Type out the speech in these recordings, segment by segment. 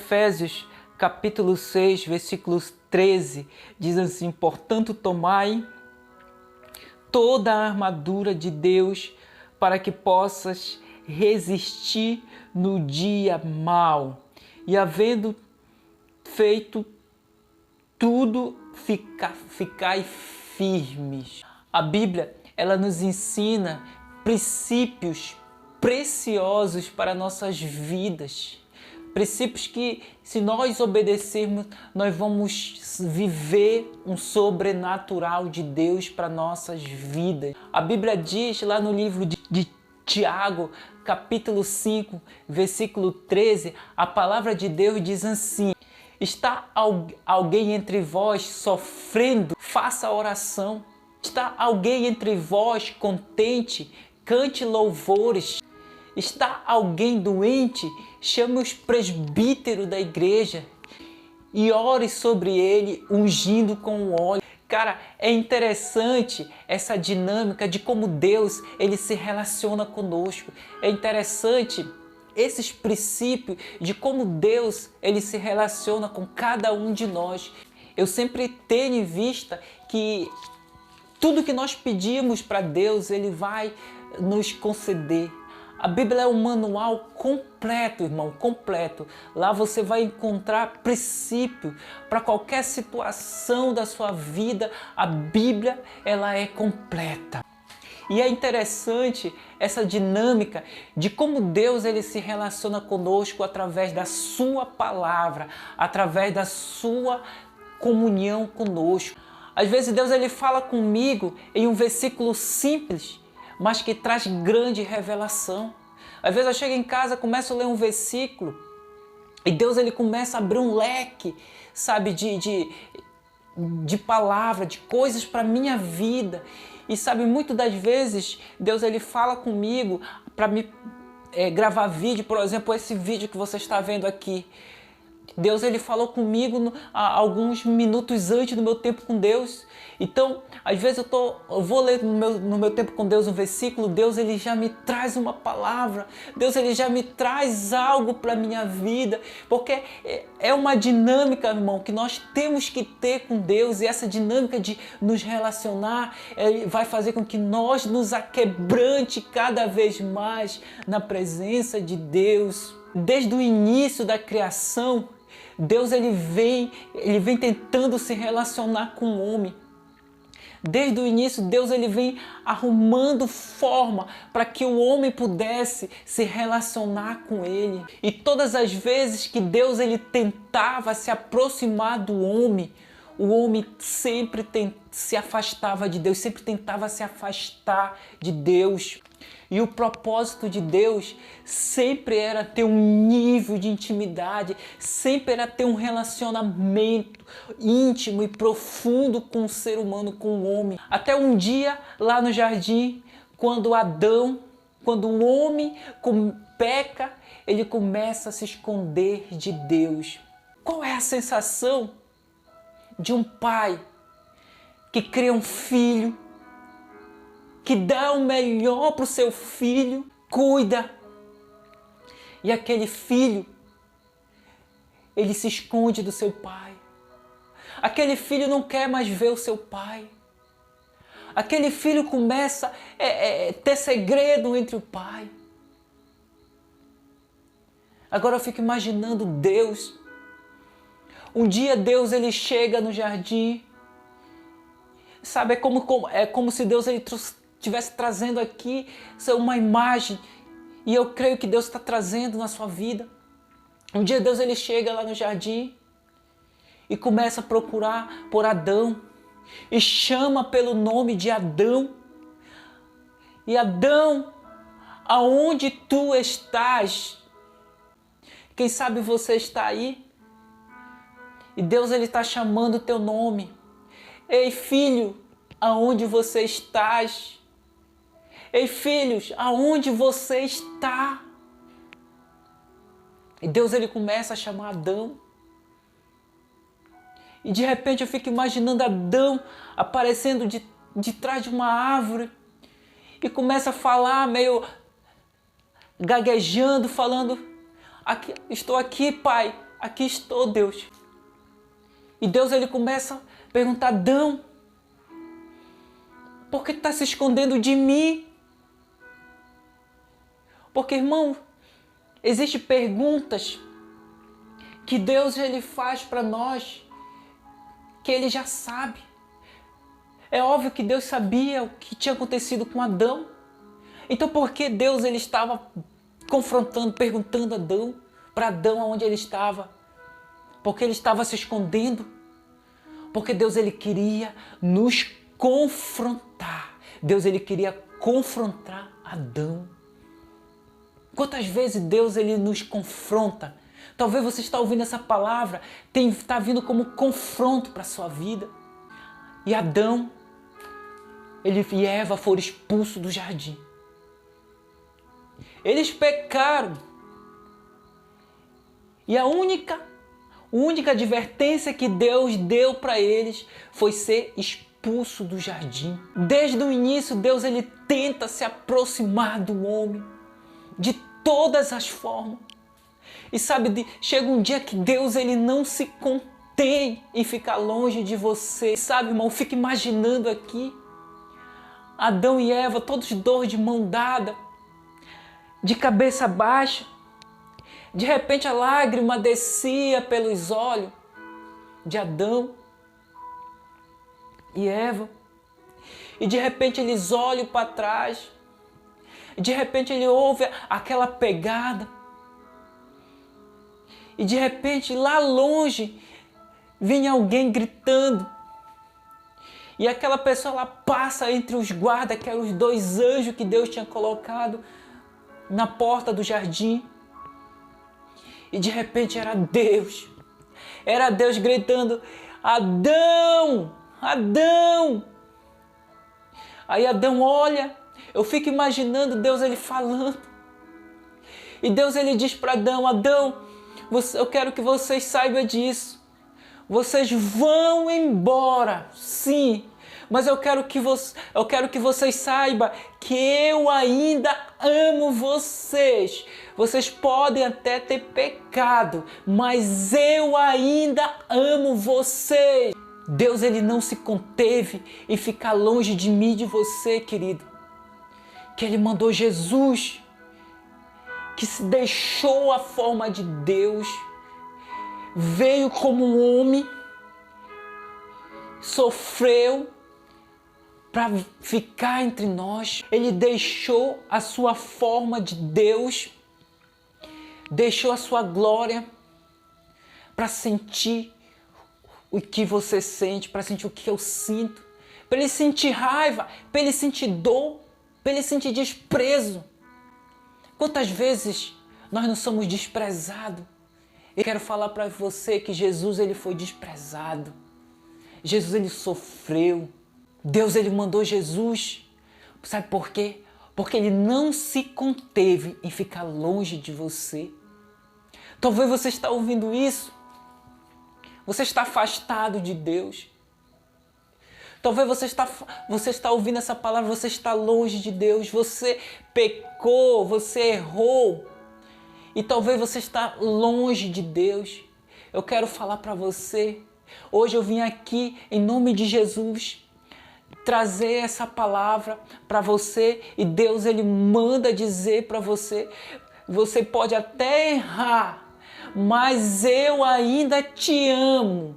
Efésios capítulo 6, versículos 13, diz assim: portanto, tomai toda a armadura de Deus para que possas resistir no dia mau e, havendo feito tudo, ficai firmes. A Bíblia, ela nos ensina princípios preciosos para nossas vidas. Princípios que, se nós obedecermos, nós vamos viver um sobrenatural de Deus para nossas vidas. A Bíblia diz lá no livro de Tiago, capítulo 5, versículo 13, a palavra de Deus diz assim: está alguém entre vós sofrendo? Faça oração. Está alguém entre vós contente? Cante louvores. Está alguém doente? Chame os presbíteros da igreja e ore sobre ele, ungindo com óleo. Cara, é interessante essa dinâmica de como Deus ele se relaciona conosco. É interessante esses princípios de como Deus ele se relaciona com cada um de nós. Eu sempre tenho em vista que tudo que nós pedimos para Deus, ele vai nos conceder. A Bíblia é um manual completo, irmão, completo. Lá você vai encontrar princípio para qualquer situação da sua vida. A Bíblia, ela é completa. E é interessante essa dinâmica de como Deus ele se relaciona conosco através da sua palavra, através da sua comunhão conosco. Às vezes Deus ele fala comigo em um versículo simples, mas que traz grande revelação. Às vezes eu chego em casa, começo a ler um versículo e Deus ele começa a abrir um leque, sabe, de palavra, de coisas para minha vida. E sabe, muitas das vezes Deus ele fala comigo para me gravar vídeo, por exemplo, esse vídeo que você está vendo aqui. Deus ele falou comigo alguns minutos antes do meu tempo com Deus. Então, às vezes eu vou ler no meu tempo com Deus um versículo, Deus ele já me traz uma palavra, Deus ele já me traz algo para a minha vida, porque é uma dinâmica, irmão, que nós temos que ter com Deus, e essa dinâmica de nos relacionar vai fazer com que nós nos aquebrante cada vez mais na presença de Deus. Desde o início da criação, Deus ele vem tentando se relacionar com o homem. Desde o início, Deus ele vem arrumando forma para que o homem pudesse se relacionar com ele. E todas as vezes que Deus ele tentava se aproximar do homem, o homem sempre se afastava de Deus, sempre tentava se afastar de Deus. E o propósito de Deus sempre era ter um nível de intimidade, sempre era ter um relacionamento íntimo e profundo com o ser humano, com o homem. Até um dia, lá no jardim, quando o homem peca, ele começa a se esconder de Deus. Qual é a sensação de um pai que cria um filho, que dá o melhor para o seu filho, cuida, e aquele filho, ele se esconde do seu pai. Aquele filho não quer mais ver o seu pai. Aquele filho começa a ter segredo entre o pai. Agora eu fico imaginando Deus. Um dia Deus ele chega no jardim, sabe, é como se Deus ele estivesse trazendo aqui uma imagem, e eu creio que Deus está trazendo na sua vida. Um dia Deus ele chega lá no jardim e começa a procurar por Adão e chama pelo nome de Adão. E Adão, aonde tu estás? Quem sabe você está aí e Deus ele está chamando o teu nome. Ei, filho, aonde você estás? Ei, filhos, aonde você está? E Deus ele começa a chamar Adão. E de repente eu fico imaginando Adão aparecendo de trás de uma árvore e começa a falar meio gaguejando, falando: estou aqui, pai. aqui estou, Deus. E Deus ele começa a perguntar, Adão, por que está se escondendo de mim? Porque, irmão, existem perguntas que Deus ele faz para nós, que ele já sabe. É óbvio que Deus sabia o que tinha acontecido com Adão. Então por que Deus ele estava confrontando, perguntando a Adão, para Adão onde ele estava? Porque ele estava se escondendo? Porque Deus ele queria nos confrontar. Deus ele queria confrontar Adão. Quantas vezes Deus ele nos confronta? Talvez você está ouvindo essa palavra, está vindo como confronto para a sua vida. E Adão, ele e Eva foram expulsos do jardim. Eles pecaram. E a única advertência que Deus deu para eles foi ser expulso do jardim. Desde o início, Deus ele tenta se aproximar do homem de todas as formas. E sabe, chega um dia que Deus ele não se contém em ficar longe de você. E sabe, irmão, fica imaginando aqui Adão e Eva, todos dois de mão dada, de cabeça baixa. De repente a lágrima descia pelos olhos de Adão e Eva. E de repente eles olham para trás. E de repente ele ouve aquela pegada. E de repente lá longe vinha alguém gritando. E aquela pessoa ela passa entre os guardas, que eram os dois anjos que Deus tinha colocado na porta do jardim. E de repente era Deus. Era Deus gritando, Adão, Adão. Aí Adão olha, eu fico imaginando Deus ele falando. E Deus ele diz para Adão, Adão, eu quero que vocês saibam disso. Vocês vão embora, sim. Mas eu quero que vocês saibam que eu ainda amo vocês. Vocês podem até ter pecado, mas eu ainda amo vocês. Deus ele não se conteve em ficar longe de mim e de você, querido. Que ele mandou Jesus, que se deixou a forma de Deus, veio como um homem, sofreu para ficar entre nós. Ele deixou a sua forma de Deus, deixou a sua glória para sentir o que você sente, para sentir o que eu sinto, para ele sentir raiva, para ele sentir dor, para ele sentir desprezo. Quantas vezes nós não somos desprezados? Eu quero falar para você que Jesus ele foi desprezado. Jesus ele sofreu. Deus ele mandou Jesus. Sabe por quê? Porque ele não se conteve em ficar longe de você. Talvez você está ouvindo isso. Você está afastado de Deus. Talvez você está ouvindo essa palavra, você está longe de Deus. Você pecou, você errou. E talvez você está longe de Deus. Eu quero falar para você. Hoje eu vim aqui em nome de Jesus trazer essa palavra para você. E Deus ele manda dizer para você. Você pode até errar, mas eu ainda te amo.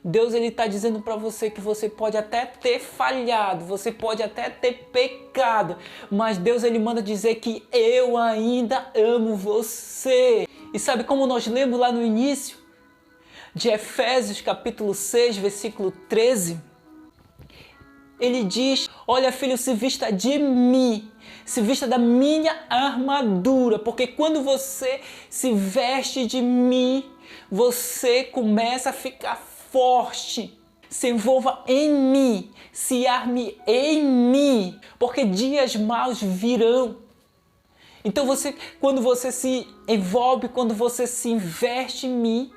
Deus ele está dizendo para você que você pode até ter falhado, você pode até ter pecado, mas Deus ele manda dizer que eu ainda amo você. E sabe como nós lemos lá no início de Efésios capítulo 6, versículo 13? Ele diz, olha filho, se vista de mim, se vista da minha armadura, porque quando você se veste de mim, você começa a ficar forte. Se envolva em mim, se arme em mim, porque dias maus virão. Então quando você se envolve, quando você se investe em mim,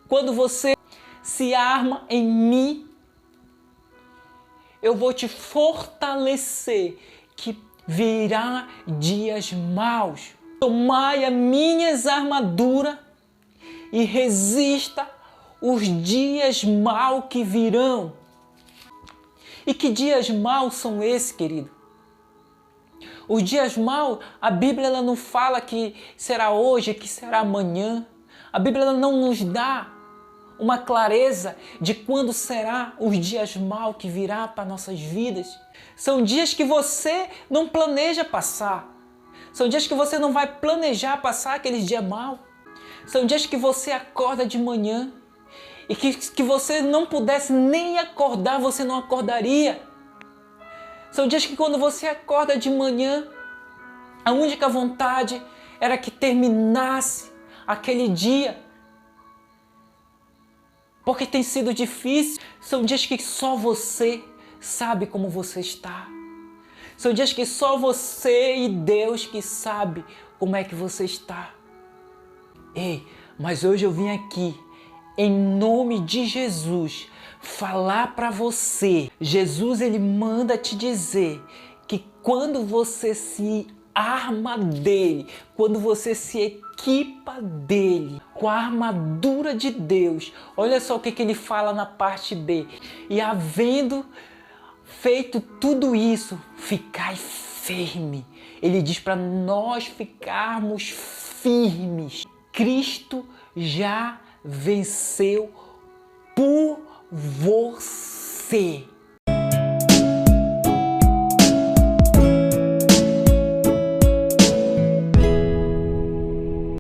quando você se arma em mim, eu vou te fortalecer, que virá dias maus. Tomai as minhas armaduras e resista os dias maus que virão. E que dias maus são esses, querido? Os dias maus, a Bíblia ela não fala que será hoje, que será amanhã. A Bíblia ela não nos dá uma clareza de quando será os dias maus que virá para nossas vidas. São dias que você não planeja passar. São dias que você não vai planejar passar aqueles dias maus. São dias que você acorda de manhã e que você não pudesse nem acordar, você não acordaria. São dias que quando você acorda de manhã, a única vontade era que terminasse aquele dia. Porque tem sido difícil. São dias que só você sabe como você está. São dias que só você e Deus que sabe como é que você está. Ei, mas hoje eu vim aqui, em nome de Jesus, falar para você. Jesus, ele manda te dizer que quando você se arma dele, quando você se equipa dele, com a armadura de Deus, olha só o que ele fala na parte B. E havendo feito tudo isso, ficai firme. Ele diz para nós ficarmos firmes. Cristo já venceu por você.